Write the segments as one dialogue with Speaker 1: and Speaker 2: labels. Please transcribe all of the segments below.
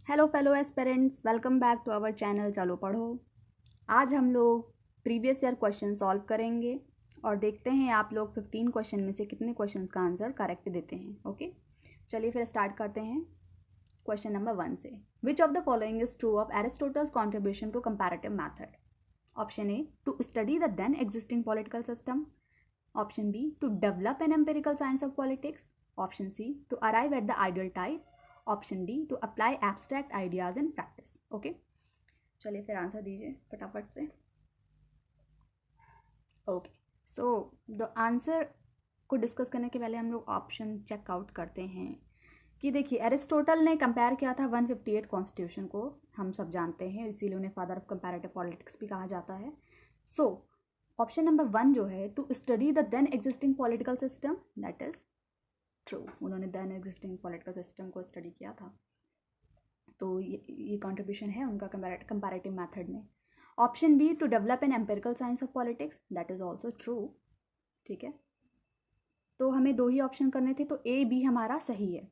Speaker 1: Hello fellow aspirants, welcome back to our channel चलो पढ़ो। आज हम लोग प्रीवियस ईयर क्वेश्चन सॉल्व करेंगे और देखते हैं आप लोग 15 क्वेश्चन में से कितने क्वेश्चंस का आंसर करेक्ट देते हैं। ओके, चलिए फिर स्टार्ट करते हैं क्वेश्चन नंबर 1 से। Which of the following is true of Aristotle's contribution to comparative method? Option A, to study the then existing political system. Option B, to develop an empirical science of politics. Option C, to arrive at the ideal type. Option D, to apply abstract ideas in practice. Okay, चलिए फिर answer दीजिए फटाफट से। Okay, so the answer को discuss करने के पहले हम लोग ऑप्शन चेकआउट करते हैं कि देखिए एरिस्टोटल ने कंपेयर किया था 158 कॉन्स्टिट्यूशन को, हम सब जानते हैं, इसीलिए उन्हें फादर ऑफ कंपैरेटिव पॉलिटिक्स भी कहा जाता है। सो ऑप्शन नंबर 1 जो है, to study the then existing political system, that is true. उन्होंने देन एग्जिस्टिंग पॉलिटिकल सिस्टम को स्टडी किया था, तो ये कंट्रीब्यूशन है उनका कंपैरेटिव मेथड में। Option B, to develop an empirical science of politics, that is also true. ठीक है, तो हमें दो ही ऑप्शन करने थे, तो ए बी हमारा सही है।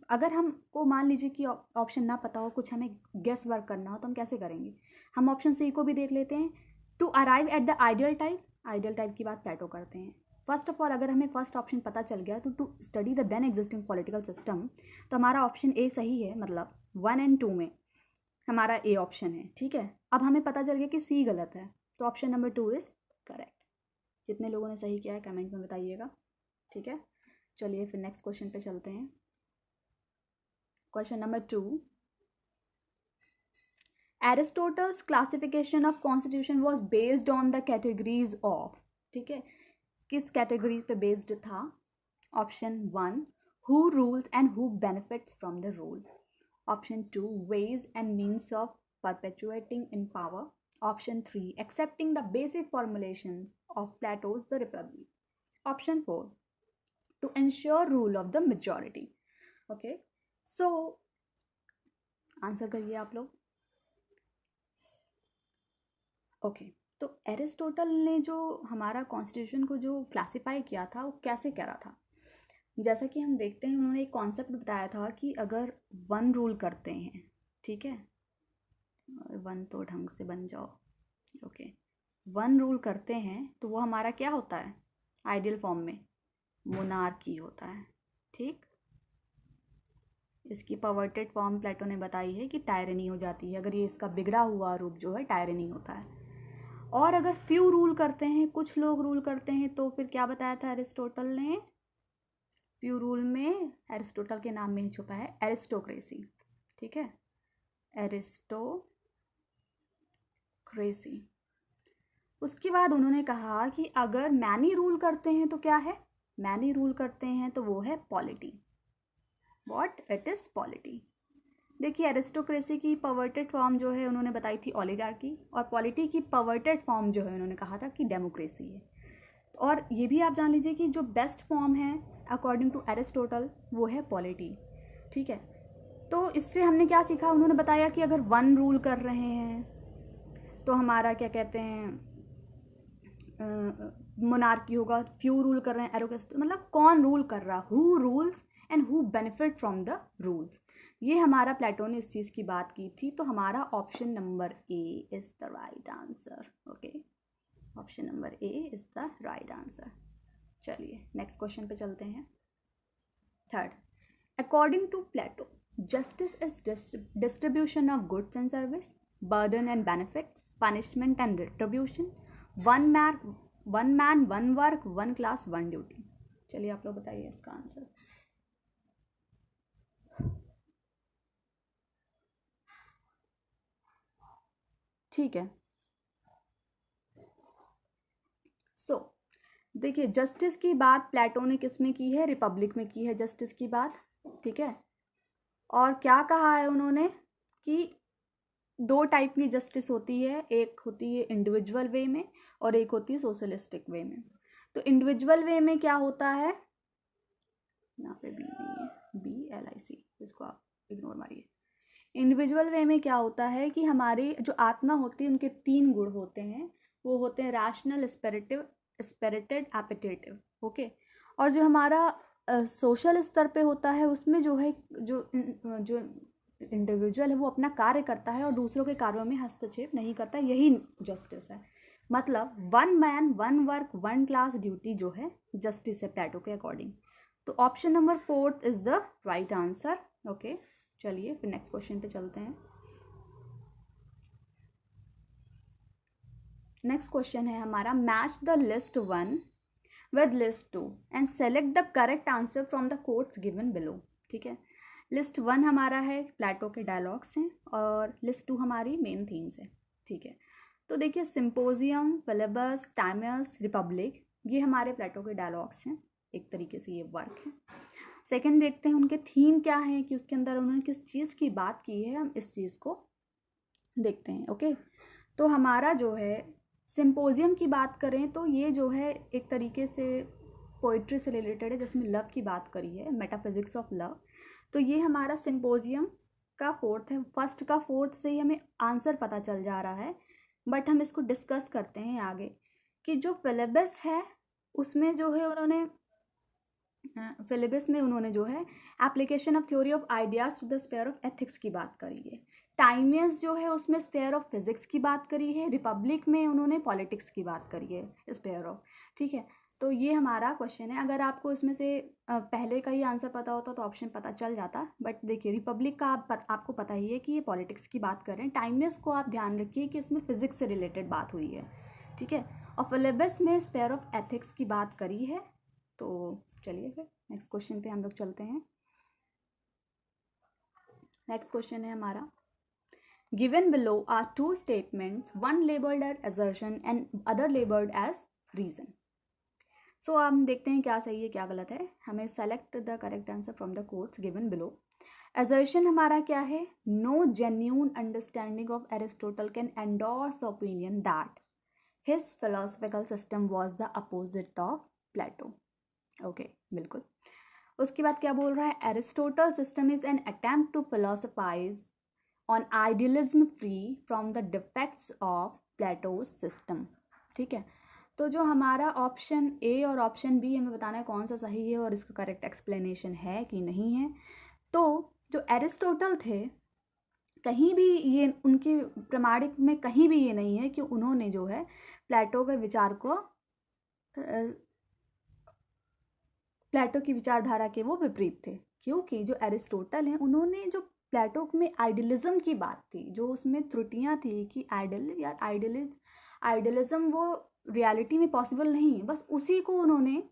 Speaker 1: अगर हमको मान लीजिए कि ऑप्शन ना पता हो, कुछ हमें गेस वर्क करना हो, तो हम कैसे करेंगे? हम ऑप्शन सी को भी देख लेते हैं। To arrive at the ideal type, ideal type की बात प्लेटो करते हैं। फर्स्ट ऑफ ऑल अगर हमें फर्स्ट ऑप्शन पता चल गया तो to study the then existing political system, तो हमारा ऑप्शन ए सही है, मतलब 1 एंड 2 में हमारा ए ऑप्शन है। ठीक है, अब हमें पता चल गया कि सी गलत है, तो ऑप्शन नंबर 2 इज करेक्ट। जितने लोगों ने सही किया है कमेंट में बताइएगा। ठीक है, चलिए फिर नेक्स्ट क्वेश्चन पे चलते हैं। Question number 2, Aristotle's classification of constitution was based on the categories of. ठीक है, किस कैटेगरीज पे बेस्ड था? Option 1, who rules and who benefits from the rule. Option 2, ways and means of perpetuating in power. Option 3, accepting the basic formulations of Plato's the republic. Option 4, to ensure rule of the majority. Okay, so answer करिए आप लोग। Okay, तो Aristotle ने जो हमारा constitution को जो classify किया था वो कैसे करा था? जैसा कि हम देखते हैं, उन्होंने एक कॉन्सेप्ट बताया था कि अगर 1 रूल करते हैं, ठीक है, 1 तो ढंग से बन जाओ। ओके, 1 रूल करते हैं तो वो हमारा क्या होता है? आइडियल फॉर्म में मोनार्की होता है। ठीक, इसकी परवर्टेड फॉर्म प्लेटो ने बताई है कि टायरनी हो जाती है, अगर ये इसका बिगड़ा हुआ रूप जो है टायरनी होता है। और अगर फ्यू रूल करते हैं, कुछ लोग रूल करते हैं, तो फिर क्या बताया था एरिस्टोटल ने? फ्यू रूल में एरिस्टोटल के नाम में ही छुपा है एरिस्टोक्रेसी। ठीक है, एरिस्टोक्रेसी। उसके बाद उन्होंने कहा कि अगर मैनी रूल करते हैं तो क्या है? मैनी रूल करते हैं तो वो है polity. What it is? Polity. देखिए एरिस्टोक्रेसी की परवर्टेड फॉर्म जो है उन्होंने बताई थी ओलिगार्की, और पॉलिटी की परवर्टेड फॉर्म जो है उन्होंने कहा था कि डेमोक्रेसी है। और ये भी आप जान लीजिए कि जो बेस्ट फॉर्म है अकॉर्डिंग टू एरिस्टोटल वो है पॉलिटी। ठीक है, तो इससे हमने क्या सीखा? उन्होंने बताया कि अगर 1 रूल कर रहे हैं तो हमारा क्या कहते हैं, मोनार्की होगा। फ्यू रूल कर रहे हैं एरोक्रेसी, मतलब कौन रूल कर रहा, who rules and who benefit from the rules. ये हमारा प्लेटो ने इस चीज़ की बात की थी, तो हमारा option number A is the right answer. Okay, option number A is the right answer. चलिए नेक्स्ट क्वेश्चन पे चलते हैं। Third, according to Plato justice is distribution of goods and service, burden and benefits, punishment and retribution, one man one work, one class one duty. चलिए आप लोग बताइए इसका answer. ठीक है, सो देखिए जस्टिस की बात प्लेटो ने किस में की है? रिपब्लिक में की है जस्टिस की बात। ठीक है, और क्या कहा है उन्होंने कि 2 टाइप की जस्टिस होती है, एक होती है इंडिविजुअल वे में और एक होती है सोशलिस्टिक वे में। तो इंडिविजुअल वे में क्या होता है, यहाँ पे बी नहीं है, BLIC, इसको आप इग्नोर मारिए। इंडिविजुअल वे में क्या होता है कि हमारी जो आत्मा होती है उनके 3 गुण होते हैं, वो होते हैं रैशनल, स्पिरिटेड, एपिटेटिव। ओके, और जो हमारा सोशल स्तर पे होता है उसमें जो है जो इंडिविजुअल है वो अपना कार्य करता है और दूसरों के कार्यों में हस्तक्षेप नहीं करता, यही जस्टिस है। मतलब one man one work one class duty जो है जस्टिस है प्लेटो के अकॉर्डिंग। तो option number 4 is the right answer. Okay, चलिए फिर नेक्स्ट क्वेश्चन पे चलते हैं। नेक्स्ट क्वेश्चन है हमारा, match the list 1 with list 2 and select the correct answer from the quotes given below. ठीक है, लिस्ट 1 हमारा है प्लेटो के डायलॉग्स हैं और लिस्ट 2 हमारी मेन थीम्स है। ठीक है, तो देखिए सिंपोजियम, फिलिबस, टाइमस, रिपब्लिक, ये हमारे प्लेटो के डायलॉग्स हैं, एक तरीके से ये वर्क है। सेकंड देखते हैं उनके थीम क्या है, कि उसके अंदर उन्होंने किस चीज़ की बात की है, हम इस चीज़ को देखते हैं। ओके, तो हमारा जो है सिंपोजियम की बात करें तो ये जो है एक तरीके से पोइट्री से रिलेटेड है, जिसमें लव की बात करी है, मेटाफिजिक्स ऑफ लव। तो ये हमारा सिंपोजियम का 4th है। फर्स्ट का 4th से ही हमें आंसर पता चल जा रहा है, बट हम इसको डिस्कस करते हैं आगे। कि जो फिलिबस है उसमें जो है उन्होंने फिलिबस में उन्होंने जो है application of theory of ideas to the sphere of ethics की बात करी है। टाइमियस जो है उसमें स्फीयर ऑफ फिजिक्स की बात करी है। रिपब्लिक में उन्होंने पॉलिटिक्स की बात करी है, स्फीयर ऑफ। ठीक है, तो ये हमारा क्वेश्चन है। अगर आपको इसमें से पहले का ही आंसर पता होता तो ऑप्शन पता चल जाता, बट देखिए रिपब्लिक का आपको पता ही है कि ये पॉलिटिक्स की बात कर रहे हैं। टाइमियस को आप ध्यान रखिए कि इसमें फिजिक्स से रिलेटेड बात हुई है। ठीक है, और फिलिबस में स्फीयर ऑफ एथिक्स की बात करी है। तो चलिए फिर नेक्स्ट क्वेश्चन पे हम लोग चलते हैं। नेक्स्ट क्वेश्चन है हमारा, given below are 2 statements, one labelled as assertion and other labelled as reason. So हम देखते हैं क्या सही है क्या गलत है। हमें select the correct answer from the quotes given below. Assertion हमारा क्या है, no genuine understanding of Aristotle can endorse the opinion that his philosophical system was the opposite of Plato. Okay, बिल्कुल। उसके बाद क्या बोल रहा है, Aristotle system is an attempt to philosophise on idealism free from the defects of Plato's system. ठीक है, तो जो हमारा ऑप्शन ए और ऑप्शन बी हमें बताना है कौन सा सही है और इसका करेक्ट एक्सप्लेनेशन है कि नहीं है। तो जो एरिस्टोटल थे, कहीं भी ये उनके प्रमाणिक में कहीं भी ये नहीं है कि उन्होंने जो है प्लेटो के विचार को प्लेटो की विचारधारा के वो विपरीत थे। क्योंकि जो एरिस्टोटल हैं उन्होंने जो प्लेटो में आइडियलिज्म की बात थी, जो उसमें त्रुटियां थी कि आइडियलिज्म वो रियलिटी में पॉसिबल नहीं है, बस उसी को उन्होंने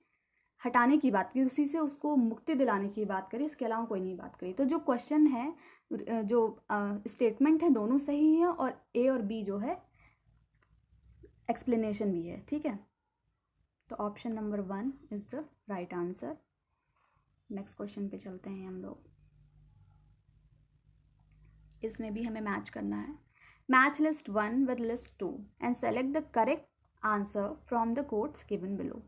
Speaker 1: हटाने की बात की, उसी से उसको मुक्ति दिलाने की बात करी, उसके अलावा कोई नहीं बात करी। तो जो क्वेश्चन है, जो स्टेटमेंट है, दोनों सही है और ए और बी जो है एक्सप्लेनेशन भी है। ठीक है, तो option number 1 is the right answer. Next question पे चलते हैं हम लोग। इसमें भी हमें मैच करना है। Match list 1 with list 2 and select the correct answer from the quotes given below.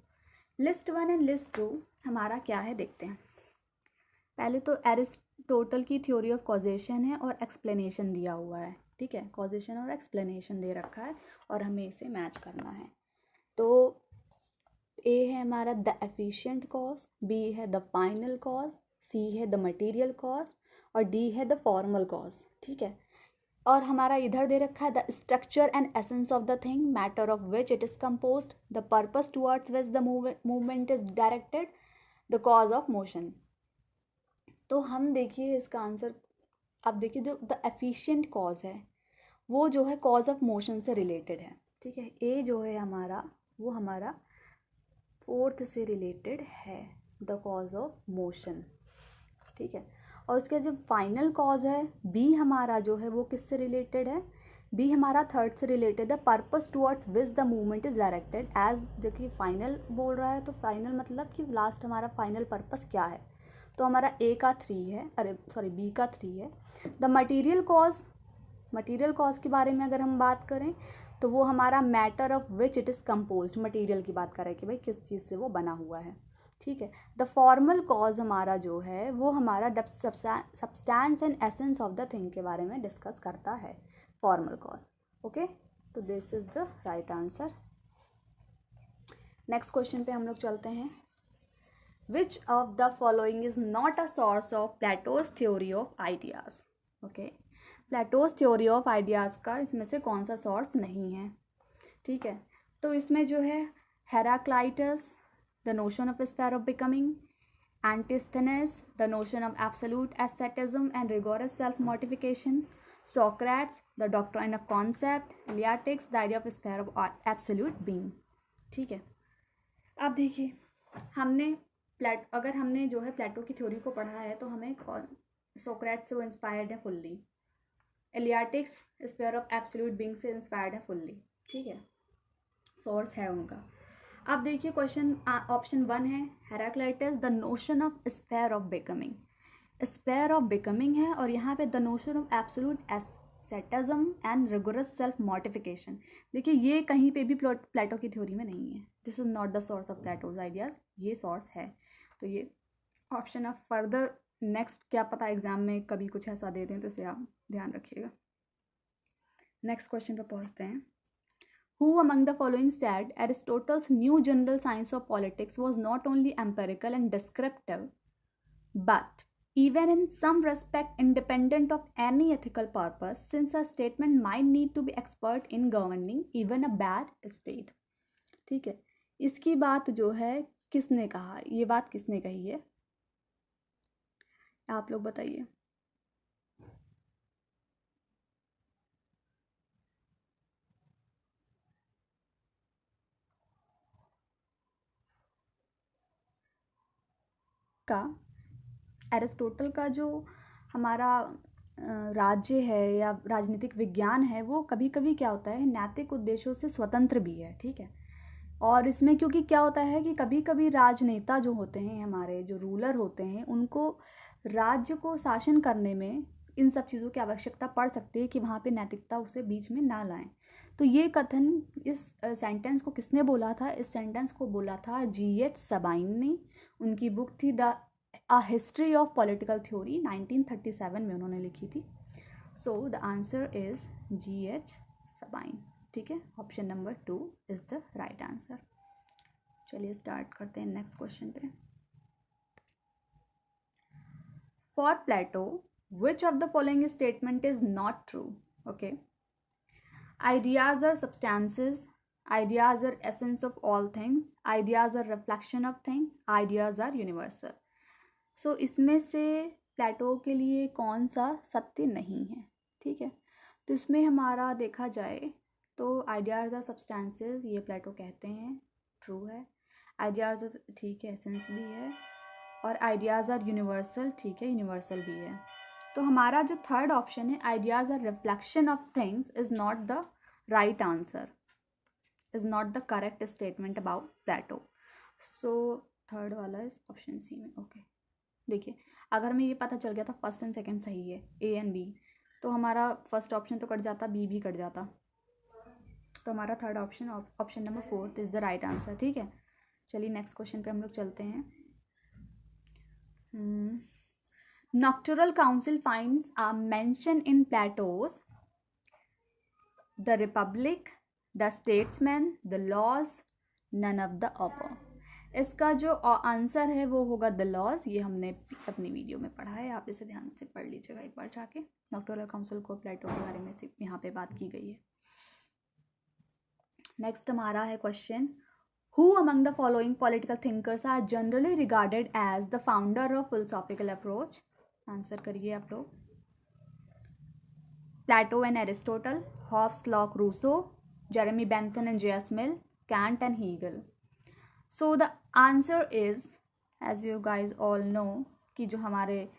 Speaker 1: List 1 and list 2 हमारा क्या है देखते हैं। पहले तो एरिस्टोटल की थ्योरी ऑफ कॉजेशन है और एक्सप्लेनेशन दिया हुआ है। ठीक है, कॉजेशन और एक्सप्लेनेशन दे रखा है और हमें इसे मैच करना है। तो ए है हमारा द एफिशिएंट कॉज, बी है द फाइनल कॉज, सी है द मटेरियल कॉज और डी है द फॉर्मल कॉज। ठीक है, और हमारा इधर दे रखा है the structure and essence of the thing, matter of which it is composed, the purpose towards which the movement is directed, the cause of motion. तो हम देखिए इसका आंसर, अब देखिए जो द एफिशिएंट कॉज है वो जो है कॉज ऑफ मोशन से रिलेटेड है। ठीक है, ए जो है हमारा वो हमारा 4th से रिलेटेड है, द कॉज ऑफ मोशन। ठीक है, और उसका जो फाइनल कॉज है बी हमारा जो है वो किससे रिलेटेड है, बी हमारा 3rd से रिलेटेड है, purpose towards which the movement is directed. As देखिए फाइनल बोल रहा है तो फाइनल मतलब कि लास्ट हमारा फाइनल पर्पस क्या है, तो हमारा ए का 3 है, बी का 3 है। द मटीरियल कॉज के बारे में अगर हम बात करें तो वो हमारा matter of which it is composed, material की बात करें कि भाई किस चीज़ से वो बना हुआ है। ठीक है, द फॉर्मल कॉज हमारा जो है वो हमारा substance and essence of the thing के बारे में डिस्कस करता है, फॉर्मल कॉज। ओके, तो this is the right answer. Next question पे हम लोग चलते हैं। विच of the following is not a source of Plato's theory of ideas. Okay. Plato's theory of ideas का इसमें से कौन सा सोर्स नहीं है, ठीक है। तो इसमें जो है Heraclitus, the notion of sphere of becoming, Antisthenes, the notion of absolute asceticism and rigorous self modification, Socrates, the doctrine of concept, Eleatics, the idea of sphere of absolute being, ठीक है। अब देखिए, अगर हमने जो है प्लेटो की थ्योरी को पढ़ा है तो हमें सोक्रेट्स से वो इंस्पायर्ड है fully, Eleatics sphere of absolute being से इंस्पायर्ड है फुल्ली, ठीक है, सोर्स है उनका। अब देखिए क्वेश्चन ऑप्शन 1 है Heraclitus, the notion of sphere of becoming. Sphere of becoming है और यहाँ पे the notion of absolute asceticism and rigorous self modification. देखिए ये कहीं पे भी प्लेटो की थ्योरी में नहीं है, this is not the source of Plato's ideas, ये सोर्स है। तो ये ऑप्शन ऑफ फर्दर नेक्स्ट, क्या पता एग्जाम में कभी कुछ ऐसा दे दें, तो इसे आप ध्यान रखिएगा। नेक्स्ट क्वेश्चन पर पहुंचते हैं। Who among the following said Aristotle's new general science of politics was not only empirical and descriptive, but even in some respect independent of any ethical purpose, since a statement might need to be expert in governing even a bad state? ठीक है, इसकी बात जो है किसने कहा, ये बात किसने कही है, आप लोग बताइए। का एरिस्टोटल का जो हमारा राज्य है या राजनीतिक विज्ञान है, वो कभी कभी क्या होता है नैतिक उद्देश्यों से स्वतंत्र भी है, ठीक है। और इसमें क्योंकि क्या होता है कि कभी कभी राजनेता जो होते हैं, हमारे जो रूलर होते हैं, उनको राज्य को शासन करने में इन सब चीज़ों की आवश्यकता पड़ सकती है कि वहाँ पे नैतिकता उसे बीच में ना लाएं। तो ये कथन, इस सेंटेंस को किसने बोला था, इस सेंटेंस को बोला था G.H. सबाइन ने। उनकी बुक थी the a history of political theory, 1937 में उन्होंने लिखी थी। So the answer is G.H. Sabine, ठीक है। Option number 2 is the right answer. चलिए स्टार्ट करते हैं नेक्स्ट क्वेश्चन पे। For Plato which of the following statement is not true? Okay, ideas are substances, ideas are essence of all things, ideas are reflection of things, ideas are universal. सो इसमें से प्लेटो के लिए कौन सा सत्य नहीं है, ठीक है। तो इसमें हमारा देखा जाए तो आइडियाज़ आर सब्सटेंसेस, ये प्लेटो कहते हैं, ट्रू है। आइडियाज़, ठीक है, एसेंस भी है। और आइडियाज़ आर यूनिवर्सल, ठीक है, यूनिवर्सल भी है। तो हमारा जो थर्ड ऑप्शन है ideas are reflection of things is not the right answer, is not the correct statement about Plato. So third वाला इज ऑप्शन सी में। ओके, देखिए अगर हमें ये पता चल गया था फर्स्ट एंड सेकंड सही है, ए एंड बी, तो हमारा फर्स्ट ऑप्शन तो कट जाता, बी भी कट जाता। तो हमारा third option, option number 4 is the right answer, ठीक है। चलिए नेक्स्ट क्वेश्चन पे हम लोग चलते हैं। Nocturnal Council finds a mention in Plato's The Republic, The Statesman, The Laws, none of the above. इसका जो आंसर है वो होगा द लॉज। ये हमने अपनी वीडियो में पढ़ा है, आप इसे ध्यान से पढ़ लीजिएगा एक बार जाके। नॉक्टर्नल काउंसिल को प्लेटो के बारे में सिर्फ यहाँ पे बात की गई है। नेक्स्ट हमारा है question, who among the following political thinkers are generally regarded as the founder of philosophical approach? Answer करिए आप लोग। Plato and Aristotle, Hobbes, Locke, Rousseau, Jeremy Bentham and J.S. Mill, Kant and Hegel. So the answer is, as you guys all know, कि जो हमारे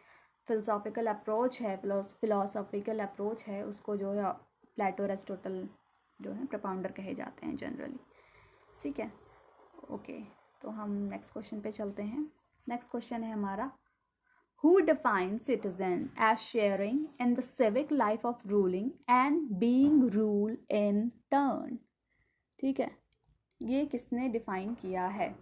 Speaker 1: philosophical approach है, philosophical approach है, उसको जो है प्लेटो, एरिस्टोटल जो है प्रपाउंडर कहे जाते हैं जनरली, ठीक है। ओके, तो हम नेक्स्ट क्वेश्चन पे चलते हैं। नेक्स्ट क्वेश्चन है हमारा, who defines citizen as sharing in the civic life of ruling and being ruled in turn? ठीक है, ये किसने डिफाइन किया है?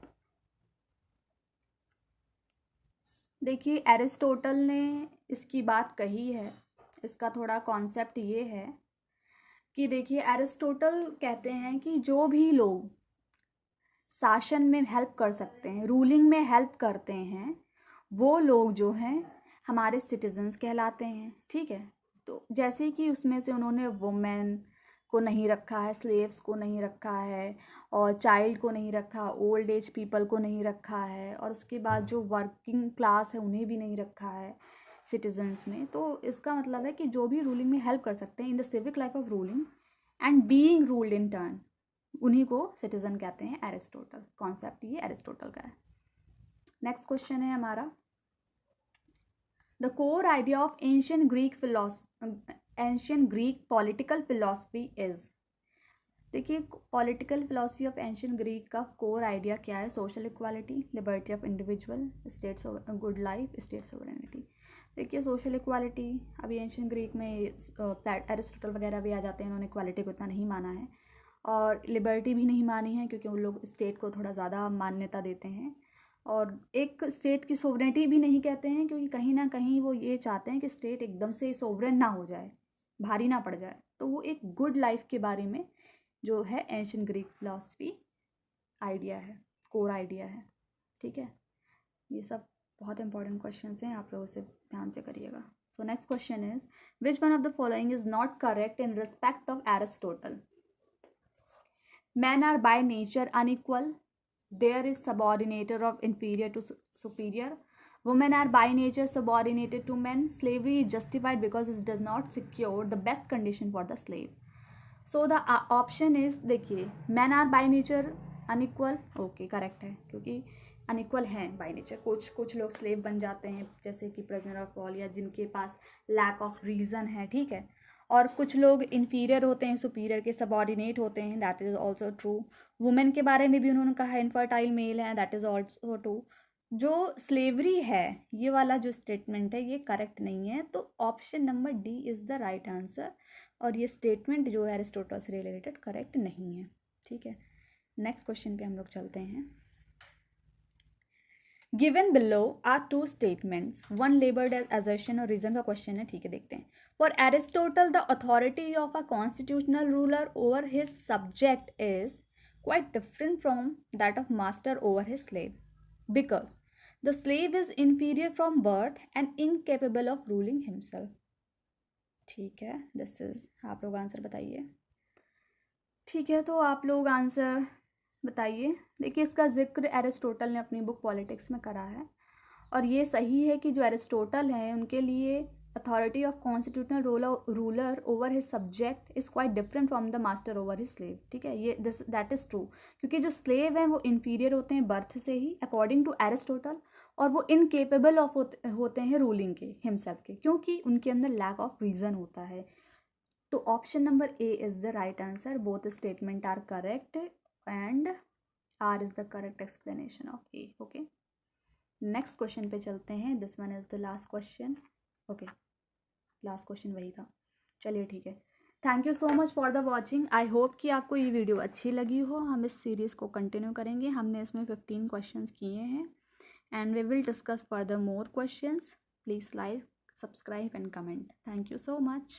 Speaker 1: देखिए एरिस्टोटल ने इसकी बात कही है। इसका थोड़ा कॉन्सेप्ट ये है कि देखिए एरिस्टोटल कहते हैं कि जो भी लोग शासन में हेल्प कर सकते हैं, रूलिंग में हेल्प करते हैं, वो लोग जो हैं हमारे सिटीजन्स कहलाते हैं, ठीक है। तो जैसे कि उसमें से उन्होंने वुमेन को नहीं रखा है, स्लेव्स को नहीं रखा है, और चाइल्ड को नहीं रखा, ओल्ड एज पीपल को नहीं रखा है, और उसके बाद जो वर्किंग क्लास है उन्हें भी नहीं रखा है सिटीजन्स में। तो इसका मतलब है कि जो भी रूलिंग में हेल्प कर सकते हैं in the civic life of ruling and being ruled in turn, उन्हीं को सिटीजन कहते हैं। एरिस्टोटल कॉन्सेप्ट ये एरिस्टोटल का है। नेक्स्ट क्वेश्चन है हमारा, the core idea of ancient Greek political philosophy is. देखिए, political philosophy of ancient Greek का कोर आइडिया क्या है? Social equality, liberty of individual, state's good life, state sovereignty. देखिए, सोशल इक्वालिटी, अभी एंशियंट ग्रीक में Aristotle वगैरह भी आ जाते हैं, उन्होंने इक्वालिटी को इतना नहीं माना है, और लिबर्टी भी नहीं मानी है क्योंकि उन लोग स्टेट को थोड़ा ज़्यादा मान्यता देते हैं, और एक स्टेट की सोवरेनिटी भी नहीं कहते हैं क्योंकि कहीं ना कहीं वो ये चाहते हैं कि स्टेट एकदम से सोवरेन ना हो जाए, भारी ना पड़ जाए। तो वो एक गुड लाइफ के बारे में जो है एंशियंट ग्रीक फिलॉसफी आइडिया है, कोर आइडिया है। ठीक है, ये सब बहुत इंपॉर्टेंट क्वेश्चंस हैं, आप लोग उसे ध्यान से करिएगा। So next question is, which one of the following is not correct in respect of Aristotle? Man are by nature unequal, there is subordinator of inferior to superior, women are by nature subordinated to men, slavery is justified because it does not secure the best condition for the slave. So the option is, देखिए, men are by nature unequal, okay correct है, क्योंकि unequal हैं by nature. कुछ लोग slave बन जाते हैं जैसे कि प्रिजनर ऑफ वॉर, या जिनके पास लैक ऑफ रीज़न है, ठीक है, और कुछ लोग इन्फीरियर होते हैं, सुपीरियर के सबॉर्डिनेट होते हैं, that is also true. Women के बारे में भी उन्होंने कहा इनफर्टाइल मेल है, दैट इज़ ऑल्सो ट्रू। जो स्लेवरी है, ये वाला जो स्टेटमेंट है ये करेक्ट नहीं है, तो option number D is the right answer, और ये स्टेटमेंट जो है एरिस्टोटल से रिलेटेड करेक्ट नहीं है। ठीक है, नेक्स्ट क्वेश्चन पे हम लोग चलते हैं। Given below are two statements, one labelled as assertion और रीजन का क्वेश्चन है, ठीक है, देखते हैं। For Aristotle the authority of a constitutional ruler over his subject is quite different from that of master over his slave, because the slave is inferior from birth and incapable of ruling himself. ठीक है, this is, आप लोग answer बताइए। ठीक है, तो आप लोग आंसर बताइए। देखिए, इसका जिक्र एरिस्टोटल ने अपनी बुक पॉलिटिक्स में करा है, और ये सही है कि जो एरिस्टोटल हैं उनके लिए authority of constitutional ruler over his subject is quite different from the master over his slave. ठीक है, ये दैट इज़ ट्रू, क्योंकि जो स्लेव हैं वो इन्फीरियर होते हैं बर्थ से ही अकॉर्डिंग टू एरिस्टोटल, और वो इनकेपेबल ऑफ होते हैं रूलिंग के हिमसेल्फ के, क्योंकि उनके अंदर लैक ऑफ रीज़न होता है। तो option number A is the right answer, both statement are correct and R is the correct explanation of A. Okay, next question पे चलते हैं। This one is the last question. Okay, last question वही था, चलिए ठीक है। Thank you so much for the watching. I hope कि आपको ये वीडियो अच्छी लगी हो। हम इस सीरीज़ को कंटिन्यू करेंगे, हमने इसमें 15 क्वेश्चंस किए हैं, and we will discuss further more questions. Please like, subscribe and comment. Thank you so much.